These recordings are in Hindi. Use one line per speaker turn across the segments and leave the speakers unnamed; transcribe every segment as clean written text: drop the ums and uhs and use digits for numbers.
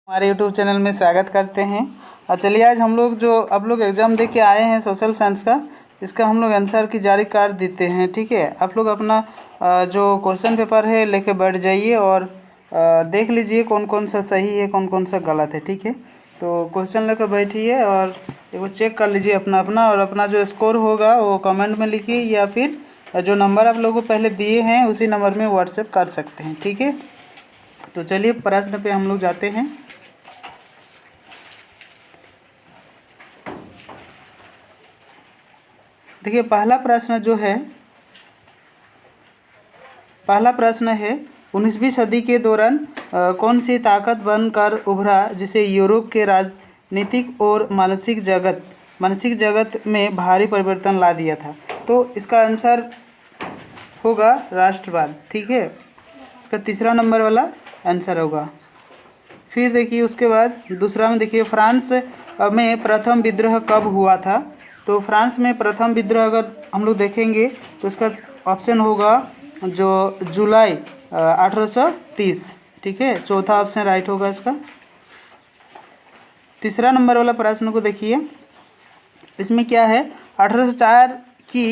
हमारे YouTube चैनल में स्वागत करते हैं। और चलिए आज हम लोग जो आप लोग एग्ज़ाम दे के आए हैं सोशल साइंस का, इसका हम लोग आंसर की जारी कर देते हैं। ठीक है, आप लोग अपना जो क्वेश्चन पेपर है लेके बैठ जाइए और देख लीजिए कौन कौन सा सही है कौन कौन सा गलत है। ठीक है, तो क्वेश्चन लेकर बैठिए और वो चेक कर लीजिए अपना अपना, और अपना जो स्कोर होगा वो कमेंट में लिखिए या फिर जो नंबर आप लोगों को पहले दिए हैं उसी नंबर में व्हाट्सएप कर सकते हैं। ठीक है, तो चलिए प्रश्न पे हम लोग जाते हैं। देखिए पहला प्रश्न है 19वीं सदी के दौरान कौन सी ताकत बनकर उभरा जिसे यूरोप के राजनीतिक और मानसिक जगत में भारी परिवर्तन ला दिया था। तो इसका आंसर होगा राष्ट्रवाद। ठीक है, इसका तीसरा नंबर वाला आंसर होगा। फिर देखिए उसके बाद दूसरा में देखिए फ्रांस में प्रथम विद्रोह कब हुआ था। तो फ्रांस में प्रथम विद्रोह अगर हम लोग देखेंगे तो इसका ऑप्शन होगा जो जुलाई 1830। ठीक है, चौथा ऑप्शन राइट होगा इसका। तीसरा नंबर वाला प्रश्न को देखिए, इसमें क्या है 1804 की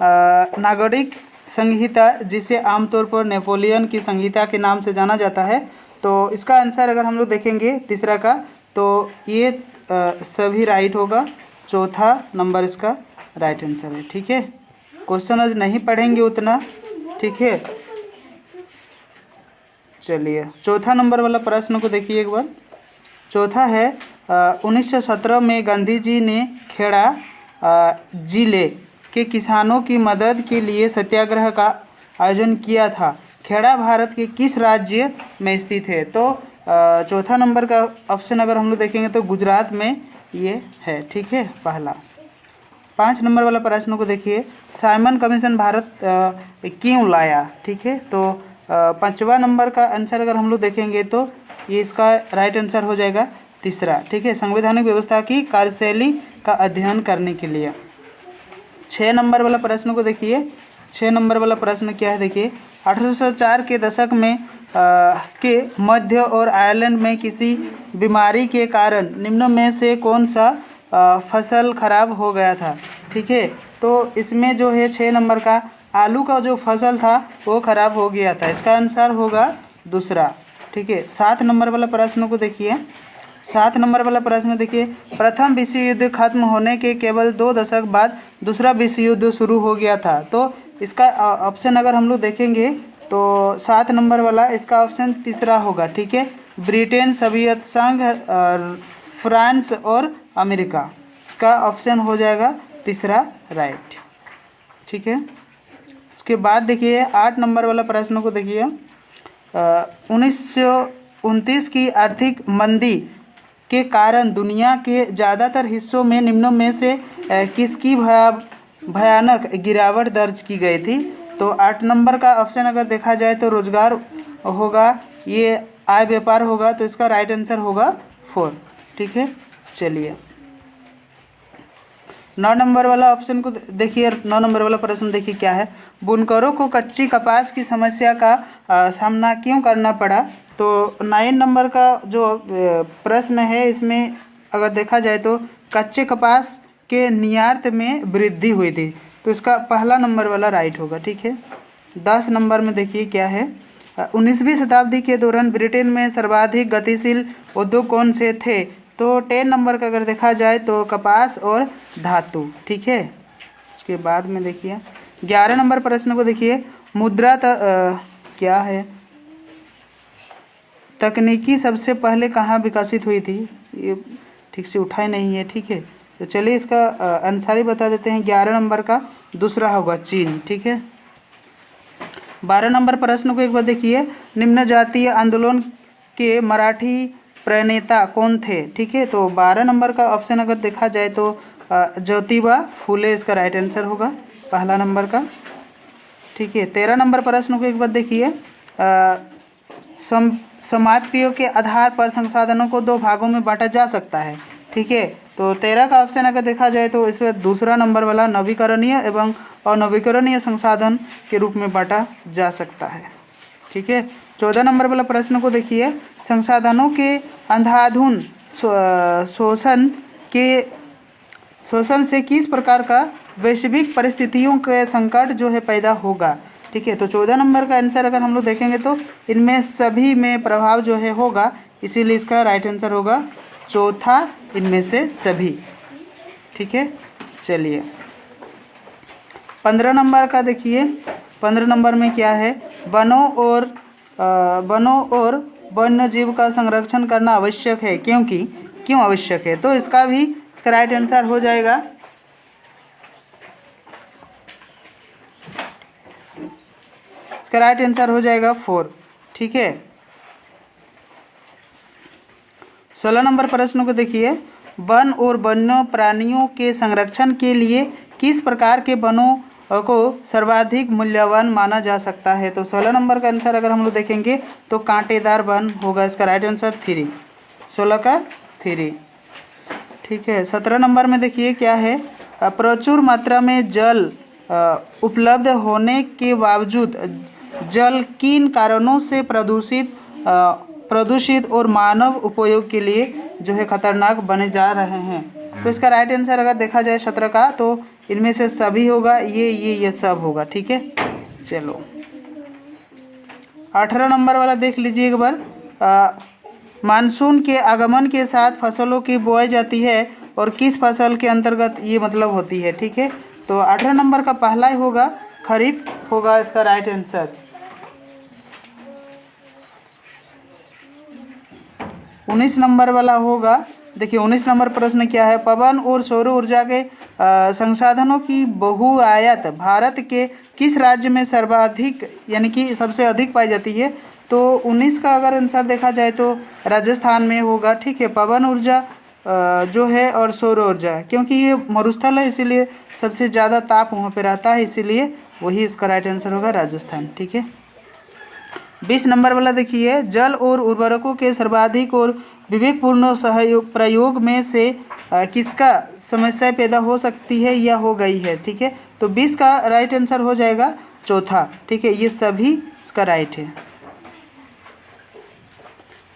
नागरिक संहिता जिसे आमतौर पर नेपोलियन की संहिता के नाम से जाना जाता है। तो इसका आंसर अगर हम लोग देखेंगे तीसरा का तो ये सभी राइट होगा, चौथा नंबर इसका राइट आंसर है। ठीक है, क्वेश्चन आज नहीं पढ़ेंगे उतना। ठीक है, चलिए चौथा नंबर वाला प्रश्न को देखिए एक बार। चौथा है 1917 में गांधी जी ने खेड़ा जिले के किसानों की मदद के लिए सत्याग्रह का आयोजन किया था। खेड़ा भारत के किस राज्य में स्थित है। तो चौथा नंबर का ऑप्शन अगर हम लोग देखेंगे तो गुजरात में ये है। ठीक है, पहला। 5 नंबर वाला प्रश्न को देखिए, साइमन कमीशन भारत क्यों लाया। ठीक है, तो 5वां नंबर का आंसर अगर हम लोग देखेंगे तो ये इसका राइट आंसर हो जाएगा तीसरा। ठीक है, संवैधानिक व्यवस्था की कार्यशैली का अध्ययन करने के लिए। 6 नंबर वाला प्रश्न को देखिए, 6 नंबर वाला प्रश्न क्या है देखिए, 1804 के दशक में के मध्य और आयरलैंड में किसी बीमारी के कारण निम्न में से कौन सा फसल खराब हो गया था। ठीक है, तो इसमें जो है 6 नंबर का आलू का जो फसल था वो खराब हो गया था, इसका आंसर होगा दूसरा। ठीक है, 7 नंबर वाला प्रश्न को देखिए। 7 नंबर वाला प्रश्न देखिए, प्रथम विश्व युद्ध खत्म होने के केवल 2 दशक बाद दूसरा विश्व युद्ध शुरू हो गया था। तो इसका ऑप्शन अगर हम लोग देखेंगे तो 7 नंबर वाला इसका ऑप्शन तीसरा होगा। ठीक है, ब्रिटेन, सोवियत संघ, फ्रांस और अमेरिका, इसका ऑप्शन हो जाएगा तीसरा राइट। ठीक है, इसके बाद देखिए 8 नंबर वाला प्रश्न को देखिए, 1929 की आर्थिक मंदी के कारण दुनिया के ज़्यादातर हिस्सों में निम्नों में से किसकी भयानक गिरावट दर्ज की गई थी। तो 8 नंबर का ऑप्शन अगर देखा जाए तो रोजगार होगा, ये आय व्यापार होगा, तो इसका राइट आंसर होगा 4। ठीक है, चलिए 9 नंबर वाला ऑप्शन को देखिए। 9 नंबर वाला प्रश्न देखिए क्या है, बुनकरों को कच्ची कपास की समस्या का सामना क्यों करना पड़ा। तो 9 नंबर का जो प्रश्न है इसमें अगर देखा जाए तो कच्चे कपास के निर्यात में वृद्धि हुई थी, तो इसका पहला नंबर वाला राइट होगा। ठीक है, 10 नंबर में देखिए क्या है, 19वीं शताब्दी के दौरान ब्रिटेन में सर्वाधिक गतिशील उद्योग कौन से थे। तो 10 नंबर का अगर देखा जाए तो कपास और धातु। ठीक है, इसके बाद में देखिए 11 नंबर प्रश्न को देखिए, मुद्रा क्या है तकनीकी सबसे पहले कहाँ विकसित हुई थी। ये ठीक से उठा ही नहीं है। ठीक है, तो चलिए इसका आंसर ही बता देते हैं। 11 नंबर का दूसरा होगा चीन। ठीक है, 12 नंबर प्रश्न को एक बार देखिए, निम्न जातीय आंदोलन के मराठी प्रणेता कौन थे। ठीक है, तो 12 नंबर का ऑप्शन अगर देखा जाए तो ज्योतिबा फूले इसका राइट आंसर होगा पहला नंबर का। ठीक है, 13 नंबर प्रश्न को एक बार देखिए, समाप्तियों के आधार पर संसाधनों को 2 भागों में बांटा जा सकता है। ठीक है, तो 13 का ऑप्शन अगर देखा जाए तो इसमें दूसरा नंबर वाला नवीकरणीय एवं अनवीकरणीय संसाधन के रूप में बांटा जा सकता है। ठीक है, 14 नंबर वाला प्रश्न को देखिए, संसाधनों के अंधाधुन शोषण से किस प्रकार का वैश्विक परिस्थितियों के संकट जो है पैदा होगा। ठीक है, तो 14 नंबर का आंसर अगर हम लोग देखेंगे तो इनमें सभी में प्रभाव जो है होगा, इसीलिए इसका राइट आंसर होगा चौथा, इनमें से सभी। ठीक है, चलिए 15 नंबर का देखिए, 15 नंबर में क्या है, वनों और वन्य जीव का संरक्षण करना आवश्यक है, क्यों आवश्यक है, तो इसका राइट आंसर हो जाएगा इसका राइट आंसर हो जाएगा 4। ठीक है, 16 नंबर प्रश्न को देखिए, वन और वन्य प्राणियों के संरक्षण के लिए किस प्रकार के वनों को सर्वाधिक मूल्यवान माना जा सकता है। तो 16 नंबर का आंसर अगर हम लोग देखेंगे तो कांटेदार वन होगा, इसका राइट आंसर 3, 16 का 3। ठीक है, 17 नंबर में देखिए क्या है, प्रचुर मात्रा में जल उपलब्ध होने के बावजूद जल किन कारणों से प्रदूषित और मानव उपयोग के लिए जो है खतरनाक बने जा रहे हैं। तो इसका राइट आंसर अगर देखा जाए 17 का, तो इनमें से सभी होगा, ये सब होगा। ठीक है, चलो 18 नंबर वाला देख लीजिए एक बार, मानसून के आगमन के साथ फसलों की बुआई जाती है और किस फसल के अंतर्गत ये मतलब होती है। ठीक है, तो 18 नंबर का पहला ही होगा, खरीफ होगा इसका राइट आंसर। 19 नंबर वाला होगा, देखिए 19 नंबर प्रश्न क्या है, पवन और सौर ऊर्जा के संसाधनों की बहुआयत भारत के किस राज्य में सर्वाधिक यानी कि सबसे अधिक पाई जाती है। तो 19 का अगर आंसर देखा जाए तो राजस्थान में होगा। ठीक है, पवन ऊर्जा जो है और सौर ऊर्जा, क्योंकि ये मरुस्थल है इसीलिए सबसे ज़्यादा ताप वहाँ पे रहता है, इसीलिए वही इसका राइट आंसर होगा राजस्थान। ठीक है, 20 नंबर वाला देखिए, जल और उर्वरकों के सर्वाधिक और विवेकपूर्ण सहयोग प्रयोग में से किसका समस्या पैदा हो सकती है या हो गई है। ठीक है, तो 20 का राइट आंसर हो जाएगा चौथा। ठीक है, ये सभी इसका राइट है।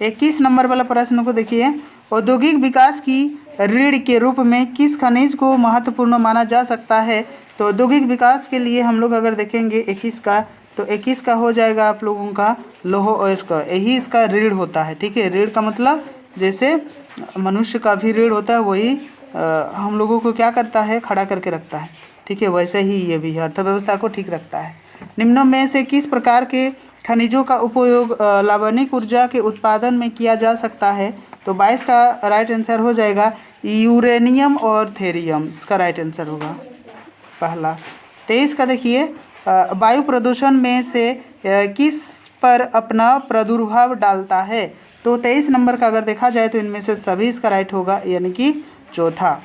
21 नंबर वाला प्रश्न को देखिए, औद्योगिक विकास की रीढ़ के रूप में किस खनिज को महत्वपूर्ण माना जा सकता है। तो औद्योगिक विकास के लिए हम लोग अगर देखेंगे 21 का, तो 21 का हो जाएगा आप लोगों का लौह अयस्क, यही इसका रीढ़ होता है। ठीक है, रीढ़ का मतलब जैसे मनुष्य का भी रीढ़ होता है, वही हम लोगों को क्या करता है, खड़ा करके रखता है। ठीक है, वैसे ही ये भी अर्थव्यवस्था को ठीक रखता है। निम्नों में से किस प्रकार के खनिजों का उपयोग लवणिक ऊर्जा के उत्पादन में किया जा सकता है। तो 22 का राइट आंसर हो जाएगा यूरेनियम और थेरियम, इसका राइट आंसर होगा पहला। 23 का देखिए, वायु प्रदूषण में से किस पर अपना प्रादुर्भाव डालता है। तो 23 नंबर का अगर देखा जाए तो इनमें से सभी इसका राइट होगा, यानी कि चौथा।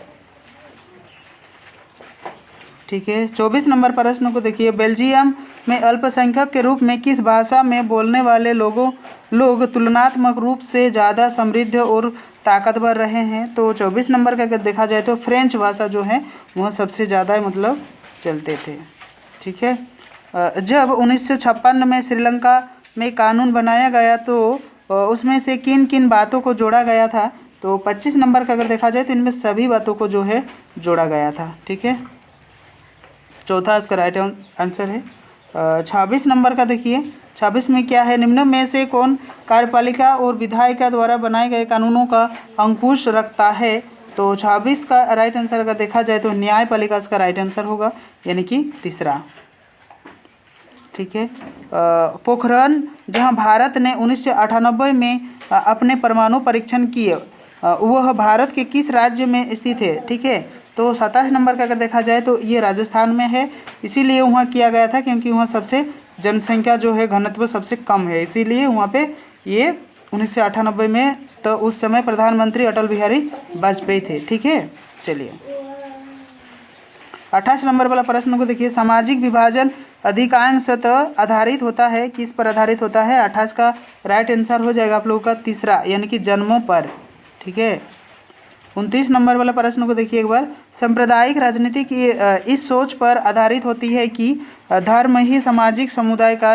ठीक है, 24 नंबर प्रश्न को देखिए, बेल्जियम में अल्पसंख्यक के रूप में किस भाषा में बोलने वाले लोग तुलनात्मक रूप से ज़्यादा समृद्ध और ताकतवर रहे हैं। तो 24 नंबर का अगर देखा जाए तो फ्रेंच भाषा जो है वह सबसे ज़्यादा मतलब चलते थे। ठीक है, जब 1956 में श्रीलंका में कानून बनाया गया तो उसमें से किन किन बातों को जोड़ा गया था। तो 25 नंबर का अगर देखा जाए तो इनमें सभी बातों को जो है जोड़ा गया था। ठीक है, चौथा इसका राइट आंसर है। 26 नंबर का देखिए, 26 में क्या है, निम्नों में से कौन कार्यपालिका और विधायिका द्वारा बनाए गए कानूनों का अंकुश रखता है। तो 26 का राइट आंसर अगर देखा जाए तो न्यायपालिका इसका राइट आंसर होगा, यानी कि तीसरा। ठीक है, पोखरण जहां भारत ने 1998 में अपने परमाणु परीक्षण किए, वह भारत के किस राज्य में स्थित है। ठीक है, तो 27 नंबर का अगर देखा जाए तो ये राजस्थान में है, इसीलिए वहाँ किया गया था क्योंकि वहाँ सबसे जनसंख्या जो है घनत्व सबसे कम है, इसीलिए वहाँ पे ये 1998 में, तो उस समय प्रधानमंत्री अटल बिहारी वाजपेयी थे। ठीक है, चलिए 28 नंबर वाला प्रश्न को देखिए, सामाजिक विभाजन अधिकांशतः आधारित होता है, किस पर आधारित होता है। 28 का राइट आंसर हो जाएगा आप लोगों का तीसरा, यानी कि जन्मों पर। ठीक है, 29 नंबर वाला प्रश्न को देखिए एक बार, सांप्रदायिक राजनीति की इस सोच पर आधारित होती है कि धर्म ही सामाजिक समुदाय का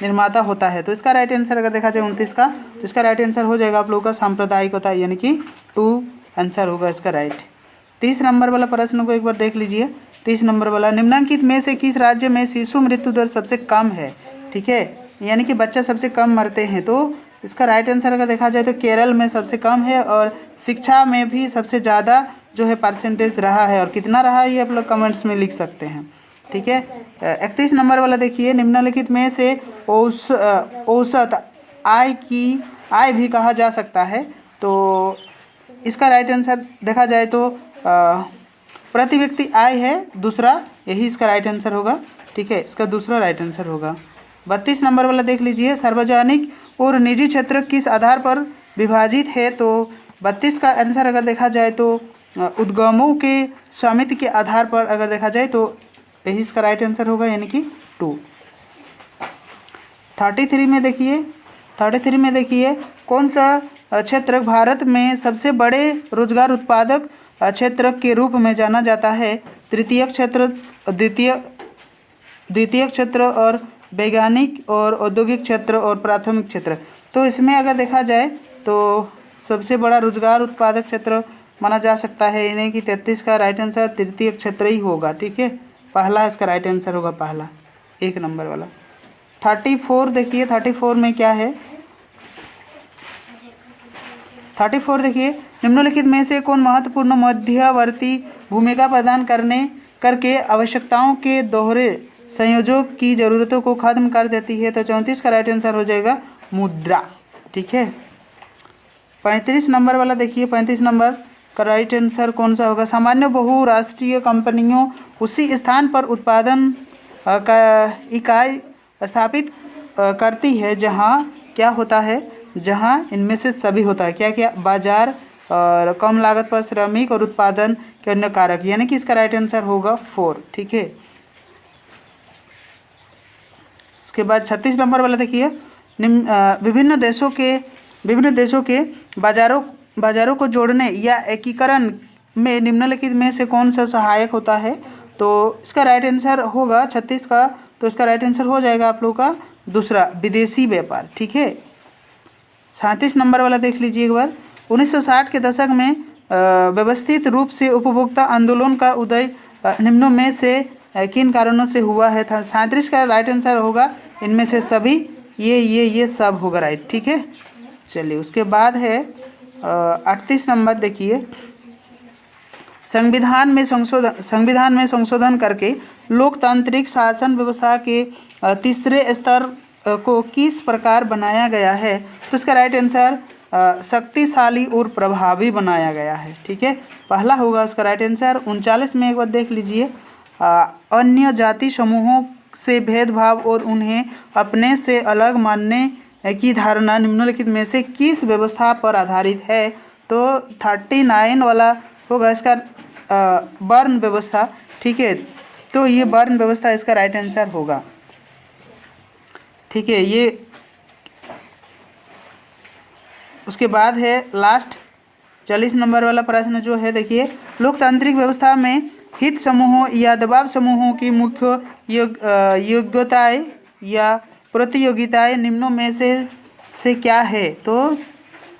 निर्माता होता है। तो इसका राइट आंसर अगर देखा जाए 29 का, तो इसका राइट आंसर हो जाएगा आप लोगों का सांप्रदायिकता, यानी कि 2 आंसर होगा इसका राइट। 30 नंबर वाला प्रश्न को एक बार देख लीजिए। 30 नंबर वाला, निम्नलिखित में से किस राज्य में शिशु मृत्यु दर सबसे कम है? ठीक है, यानी कि बच्चा सबसे कम मरते हैं। तो इसका राइट आंसर अगर देखा जाए तो केरल में सबसे कम है, और शिक्षा में भी सबसे ज़्यादा जो है परसेंटेज रहा है, और कितना रहा है ये आप लोग कमेंट्स में लिख सकते हैं। ठीक है, 31 नंबर वाला देखिए, निम्नलिखित में से औसत आय भी कहा जा सकता है। तो इसका राइट आंसर देखा जाए तो प्रति व्यक्ति आय है दूसरा, यही इसका राइट आंसर होगा। ठीक है, इसका दूसरा राइट आंसर होगा। 32 नंबर वाला देख लीजिए, सार्वजनिक और निजी क्षेत्र किस आधार पर विभाजित है? तो 32 का आंसर अगर देखा जाए तो उद्गमों के स्वामित्व के आधार पर अगर देखा जाए तो यही इसका राइट आंसर होगा, यानी कि 2। 33 में देखिए कौन सा क्षेत्र भारत में सबसे बड़े रोजगार उत्पादक क्षेत्र के रूप में जाना जाता है? तृतीय क्षेत्र, द्वितीय क्षेत्र, और वैज्ञानिक और औद्योगिक क्षेत्र, और प्राथमिक क्षेत्र। तो इसमें अगर देखा जाए तो सबसे बड़ा रोजगार उत्पादक क्षेत्र माना जा सकता है, यानी कि 33 का राइट आंसर तृतीय क्षेत्र ही होगा। ठीक है, पहला इसका राइट आंसर होगा, पहला 1 नंबर वाला। 34 देखिए, 34 में क्या है? 34 देखिए, निम्नलिखित में से कौन महत्वपूर्ण मध्यवर्ती भूमिका प्रदान करके आवश्यकताओं के दोहरे संयोजक की ज़रूरतों को खत्म कर देती है? तो 34 का राइट आंसर हो जाएगा मुद्रा। ठीक है, 35 नंबर वाला देखिए, 35 नंबर का राइट आंसर कौन सा होगा? सामान्य बहुराष्ट्रीय कंपनियों उसी स्थान पर उत्पादन का इकाई स्थापित करती है जहां क्या होता है, जहां इनमें से सभी होता है। क्या क्या? बाजार, और कम लागत पर श्रमिक, और उत्पादन के अन्य कारक, यानी कि इसका राइट आंसर होगा 4। ठीक है, उसके बाद 36 नंबर वाला देखिए, विभिन्न देशों के बाजारों को जोड़ने या एकीकरण में निम्नलिखित में से कौन सा सहायक होता है? तो इसका राइट आंसर होगा 36 का, तो इसका राइट आंसर हो जाएगा आप लोग का दूसरा, विदेशी व्यापार। ठीक है, 37 नंबर वाला देख लीजिए एक बार। 1960 के दशक में व्यवस्थित रूप से उपभोक्ता आंदोलन का उदय निम्नों में से किन कारणों से हुआ है? था 37 का राइट आंसर होगा इनमें से सभी, ये सब होगा राइट। ठीक है, चलिए उसके बाद है 38 नंबर देखिए, संविधान में संशोधन करके लोकतांत्रिक शासन व्यवस्था के तीसरे स्तर को किस प्रकार बनाया गया है? तो इसका राइट आंसर शक्तिशाली और प्रभावी बनाया गया है। ठीक है, पहला होगा उसका राइट आंसर। 39 में एक बार देख लीजिए, अन्य जाति समूहों से भेदभाव और उन्हें अपने से अलग मानने की धारणा निम्नलिखित में से किस व्यवस्था पर आधारित है? तो 39 वाला होगा इसका वर्ण व्यवस्था। ठीक है, तो ये वर्ण व्यवस्था इसका राइट आंसर होगा। ठीक है, ये उसके बाद है लास्ट 40 नंबर वाला प्रश्न जो है देखिए, लोकतांत्रिक व्यवस्था में हित समूहों या दबाव समूहों की मुख्य योग्यताएं या प्रतियोगिताएं निम्नों में से क्या है? तो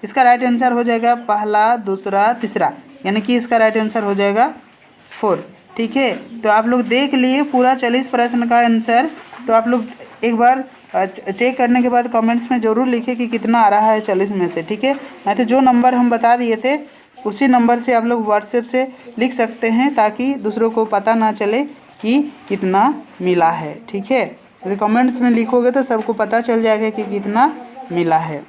इसका राइट आंसर हो जाएगा पहला, दूसरा, तीसरा, यानी कि इसका राइट आंसर हो जाएगा 4। ठीक है, तो आप लोग देख लिए पूरा 40 प्रश्न का आंसर। तो आप लोग एक बार चेक करने के बाद कमेंट्स में ज़रूर लिखें कि कितना आ रहा है 40 में से। ठीक है, नहीं तो जो नंबर हम बता दिए थे उसी नंबर से आप लोग व्हाट्सएप से लिख सकते हैं, ताकि दूसरों को पता ना चले कि कितना मिला है। ठीक है, तो कमेंट्स में लिखोगे तो सबको पता चल जाएगा कि कितना मिला है।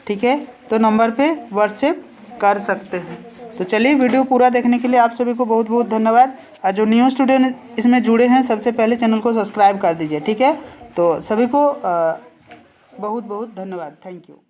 ठीक है, तो नंबर पे व्हाट्सएप कर सकते हैं। तो चलिए, वीडियो पूरा देखने के लिए आप सभी को बहुत बहुत धन्यवाद। और जो न्यू स्टूडेंट इसमें जुड़े हैं, सबसे पहले चैनल को सब्सक्राइब कर दीजिए। ठीक है, तो सभी को बहुत बहुत धन्यवाद। Thank you.